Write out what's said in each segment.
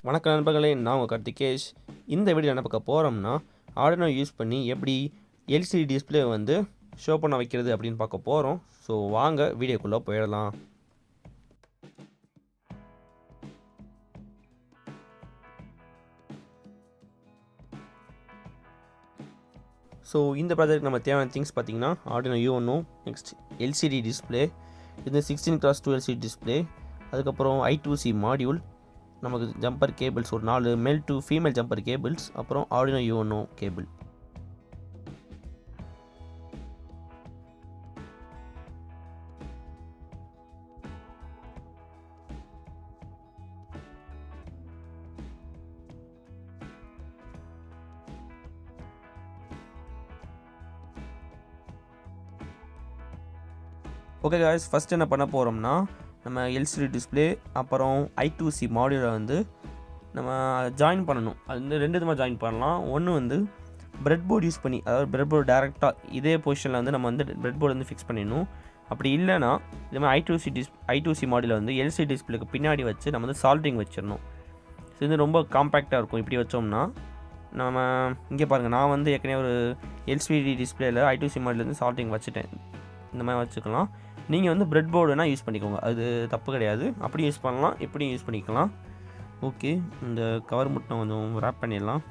வணக்கம் நண்பர்களே, நான் உங்கள் கார்த்திகேஷ். இந்த வீடியோ என்ன பார்க்க போகிறோம்னா, ஆர்டினோ யூஸ் பண்ணி எப்படி எல்சிடி டிஸ்பிளே வந்து ஷோ பண்ண வைக்கிறது அப்படின்னு பார்க்க போகிறோம். ஸோ வாங்க வீடியோக்குள்ளே போயிடலாம். ஸோ இந்த ப்ராஜெக்ட் நம்ம தேவையான திங்ஸ் பார்த்தீங்கன்னா, Arduino UNO, next LCD display, இது 16x2 எல்சிடி டிஸ்பிளே, அதுக்கப்புறம் I2C மாடியூல், நமக்கு ஜம்பர் கேபிள்ஸ் ஒரு 4 male to female jumper cables, அப்புறம் Arduino UNO cable. Okay guys, first என்ன பண்ண போகிறோம்னா, நம்ம எல்சிடி டிஸ்பிளே அப்புறம் I2C மாடியூலை வந்து நம்ம ஜாயின் பண்ணணும். அது வந்து 2 விதமாக ஜாயின் பண்ணலாம். ஒன்று வந்து பிரெட் போர்டு யூஸ் பண்ணி, அதாவது பிரெட் போர்டு டேரெக்டாக இதே பொசிஷனில் வந்து நம்ம வந்து பிரெட் போர்டு வந்து ஃபிக்ஸ் பண்ணிடணும். அப்படி இல்லைனா இது மாதிரி I2C மாடியூலை வந்து எல்சிடி டிஸ்பிளேக்கு பின்னாடி வச்சு நம்ம வந்து சால்ட்ரிங் வச்சிடணும். ஸோ இது ரொம்ப காம்பேக்டாக இருக்கும். இப்படி வச்சோம்னா நம்ம இங்கே பாருங்கள், நான் வந்து ஏற்கனவே ஒரு எல்சிடி டிஸ்பிளேயில் I2C மாடியூலேருந்து சால்ட்ரிங் வச்சுட்டேன். இந்த மாதிரி வச்சுக்கலாம். நீங்கள் வந்து பிரெட் போர்டு வேணால் யூஸ் பண்ணிக்கோங்க, அது தப்பு கிடையாது. அப்படி யூஸ் பண்ணலாம், இப்படியும் யூஸ் பண்ணிக்கலாம். ஓகே, இந்த கவர் மட்டும் கொஞ்சம் ரேப் பண்ணிடலாம்.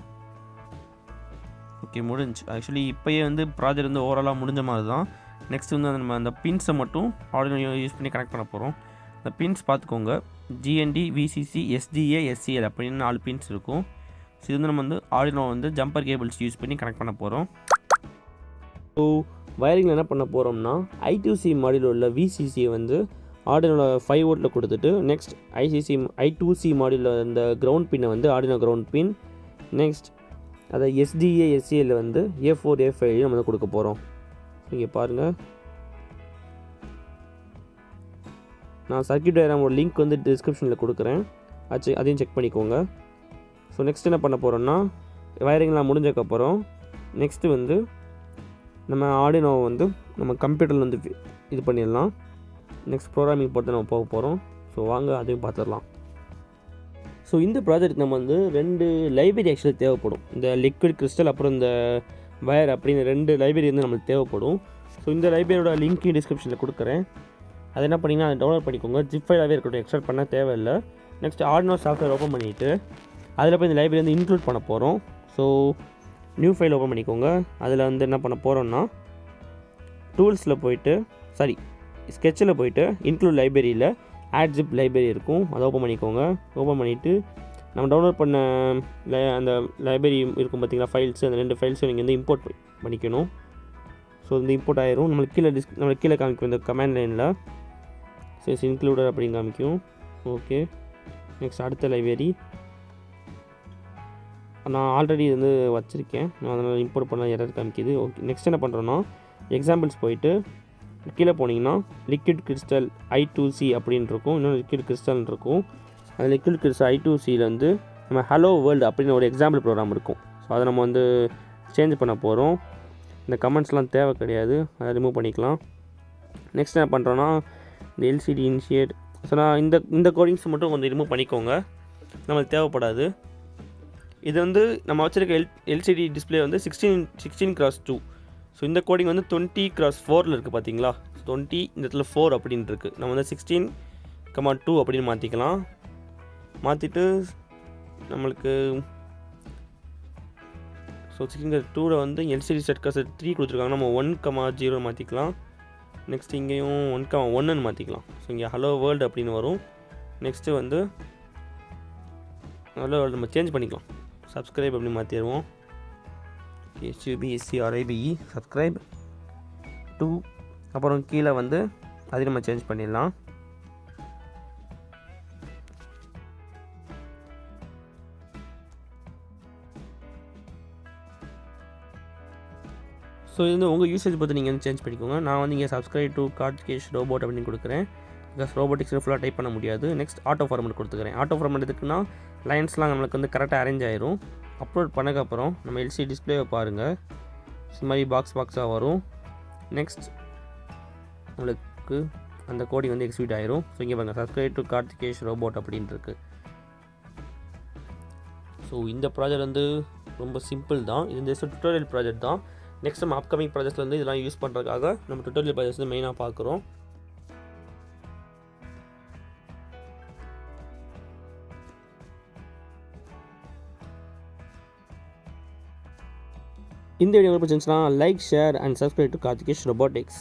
ஓகே, முடிஞ்சு. ஆக்சுவலி இப்போயே வந்து ப்ராஜெக்ட் வந்து ஓவராலாக முடிஞ்ச மாதிரி தான். நெக்ஸ்ட் வந்து நம்ம அந்த பின்ஸை மட்டும் ஆர்டினோ யூஸ் பண்ணி கனெக்ட் பண்ண போகிறோம். இந்த பின்ஸ் பார்த்துக்கோங்க, GND, VCC, SDA, SCL அப்படின்னு 4 பின்ஸ் இருக்கும். ஸோ இது வந்து நம்ம வந்து ஆர்டினோ வந்து ஜம்பர் கேபிள்ஸ் யூஸ் பண்ணி கனெக்ட் பண்ண போகிறோம். ஸோ வயரிங்கில் என்ன பண்ண போகிறோம்னா, I2C மாடியூலில் உள்ள VCCயை வந்து ஆர்டினோவில் 5 வோல்ட்டில் கொடுத்துட்டு, நெக்ஸ்ட் I2C மாடியூலில் இந்த கிரவுண்ட் பின்னை வந்து ஆர்டினோ கிரவுண்ட் பின், நெக்ஸ்ட் அதை SDA, SCL வந்து A4, A5 நம்ம வந்து கொடுக்க போகிறோம். இங்கே பாருங்கள், நான் சர்க்யூட் டயக்ராமோட லிங்க் வந்து டிஸ்கிரிப்ஷனில் கொடுக்குறேன், அதையும் செக் பண்ணிக்கோங்க. ஸோ நெக்ஸ்ட் என்ன பண்ண போகிறோம்னா, வயரிங்லாம் முடிஞ்சதுக்கப்புறம் நெக்ஸ்ட்டு வந்து நம்ம ஆர்டினோவை வந்து நம்ம கம்ப்யூட்டரில் வந்து இது பண்ணிடலாம். நெக்ஸ்ட் ப்ரோக்ராமிங் போட்டு நம்ம போக போகிறோம். ஸோ வாங்க அதையும் பார்த்துடலாம். ஸோ இந்த ப்ராஜெக்ட் நம்ம வந்து 2 லைப்ரரி ஆக்சுவலி தேவைப்படும். இந்த லிக்விட் கிறிஸ்டல் அப்புறம் இந்த வயர் அப்படின்னு 2 லைப்ரரி வந்து நம்மளுக்கு தேவைப்படும். ஸோ இந்த லைப்ரரியோட லிங்க்கையும் டிஸ்கிரிப்ஷனில் கொடுக்குறேன். அது என்ன பண்ணிங்கன்னா அதை டவுன்லோட் பண்ணிக்கோங்க. ஜிப் ஃபைலாகவே இருக்கட்டும், எக்ஸ்ட்ராக்ட் பண்ண தேவையில்லை. நெக்ஸ்ட் ஆர்டினோ சாஃப்ட்வேர் ஓப்பன் பண்ணிவிட்டு அதில் போய் இந்த லைப்ரரி வந்து இன்க்ளூட் பண்ண போகிறோம். ஸோ நியூ ஃபைல் ஓப்பன் பண்ணிக்கோங்க. அதில் வந்து என்ன பண்ண போகிறோம்னா, டூல்ஸில் போயிட்டு ஸ்கெட்சில் போயிட்டு இன்க்ளூட் லைப்ரரியில் ஆட் ஜிப் லைப்ரரி இருக்கும், அதை ஓப்பன் பண்ணிக்கோங்க. ஓப்பன் பண்ணிவிட்டு நம்ம டவுன்லோட் பண்ண அந்த லைப்ரரி இருக்கும் பார்த்திங்களா, ஃபைல்ஸ், அந்த 2 ஃபைல்ஸும் நீங்கள் வந்து இம்போர்ட் பண்ணிக்கணும். ஸோ இந்த இம்போர்ட் ஆயிரும். நம்மளுக்கு கீழே காமிக்கும் இந்த கமெண்ட் லைனில். ஸோ இட்ஸ் இன்க்ளூடட் அப்படின்னு காமிக்கும். ஓகே, நெக்ஸ்ட் அடுத்த லைப்ரரி நான் ஆல்ரெடி வந்து வச்சுருக்கேன், நான் அதனால் இம்போர்ட் பண்ண எரர் காமிக்குது. ஓகே, நெக்ஸ்ட் என்ன பண்ணுறோன்னா, எக்ஸாம்பிள்ஸ் போயிட்டு கீழே போனீங்கன்னா லிக்விட் கிறிஸ்டல் I2C அப்படின்னு இருக்கும், இன்னொன்று லிக்விட் கிறிஸ்டல்னு இருக்கும். அந்த லிக்விட் கிறிஸ்டல் I2Cயில் வந்து நம்ம ஹலோ வேர்ல்டு அப்படின்னு ஒரு எக்ஸாம்பிள் ப்ரோக்ராம் இருக்கும். ஸோ அதை நம்ம வந்து சேஞ்ச் பண்ண போகிறோம். இந்த கமெண்ட்ஸ்லாம் தேவை கிடையாது, அதை ரிமூவ் பண்ணிக்கலாம். நெக்ஸ்ட் என்ன பண்ணுறோன்னா, இந்த LCD இனிஷியேட், ஸோ நான் இந்த கோடிங்ஸ் மட்டும் கொஞ்சம் ரிமூவ் பண்ணிக்கோங்க, நம்மளுக்கு தேவைப்படாது. இது வந்து நம்ம வச்சுருக்க LCD டிஸ்பிளே வந்து 16x2. ஸோ இந்த கோடிங் வந்து 20x4 இருக்குது பார்த்தீங்களா, 20 இந்த இடத்துல 4 அப்படின்னு இருக்குது. நம்ம வந்து 16,2 அப்படின்னு மாற்றிக்கலாம். மாற்றிட்டு நம்மளுக்கு ஸோ 16x2 வந்து LCD செட் 3 கொடுத்துருக்காங்க, நம்ம 1,0 மாற்றிக்கலாம். நெக்ஸ்ட் இங்கேயும் 1,1ன்னு மாற்றிக்கலாம். ஸோ இங்கே ஹலோ வேர்ல்டு அப்படின்னு வரும். நெக்ஸ்ட்டு வந்து ஹலோ வேர்ல்டு நம்ம சேஞ்ச் பண்ணிக்கலாம், சப்ஸ்கிரைப் அப்படின்னு மாற்றிடுவோம். SUBSCRIBE subscribe 2. அப்புறம் கீழே வந்து அதையும் நம்ம சேஞ்ச் பண்ணிடலாம். ஸோ இது வந்து உங்கள் யூசேஜ் பார்த்து நீங்கள் வந்து சேஞ்ச் பண்ணிக்கோங்க. நான் வந்து இங்கே சப்ஸ்கிரைப் டு Karthikeshrobotics அப்படின்னு கொடுக்குறேன். பிகாஸ் ரோபோட்டிக்ஸ் ஃபுல்லாக டைப் பண்ண முடியாது. நெக்ஸ்ட் ஆட்டோ ஃபார்மெட் கொடுத்துக்கிறேன். ஆட்டோ ஃபார்மெட் எதுக்குன்னா, லைன்ஸ்லாம் நம்மளுக்கு வந்து கரெக்டாக அரேஞ்ச் ஆயிரும். அப்லோட் பண்ணக்கப்புறம் நம்ம LCD டிஸ்பிளேவை பாருங்கள், இது மாதிரி பாக்ஸாக வரும். நெக்ஸ்ட் நம்மளுக்கு அந்த கோடிங் வந்து எக்ஸிக்யூட் ஆயிரும். ஸோ இங்கே பாருங்கள், சப்ஸ்கிரைப் டு Karthikeshrobotics அப்படின்ட்டு இருக்குது. ஸோ இந்த ப்ராஜெக்ட் வந்து ரொம்ப சிம்பிள் தான். இது ஜஸ்ட் டுட்டோரியல் ப்ராஜெக்ட் தான். நெக்ஸ்ட் நம்ம அப்கமிங் ப்ராஜெக்ட்ஸ் வந்து இதெல்லாம் யூஸ் பண்ணுறதுக்காக நம்ம டுட்டோரியல் ப்ராஜெக்ட்ஸ் வந்து மெயினாக பார்க்குறோம். இந்த வீடியோ பிடிச்சிருந்துச்சுன்னா like, share and subscribe to Karthikesh Robotics.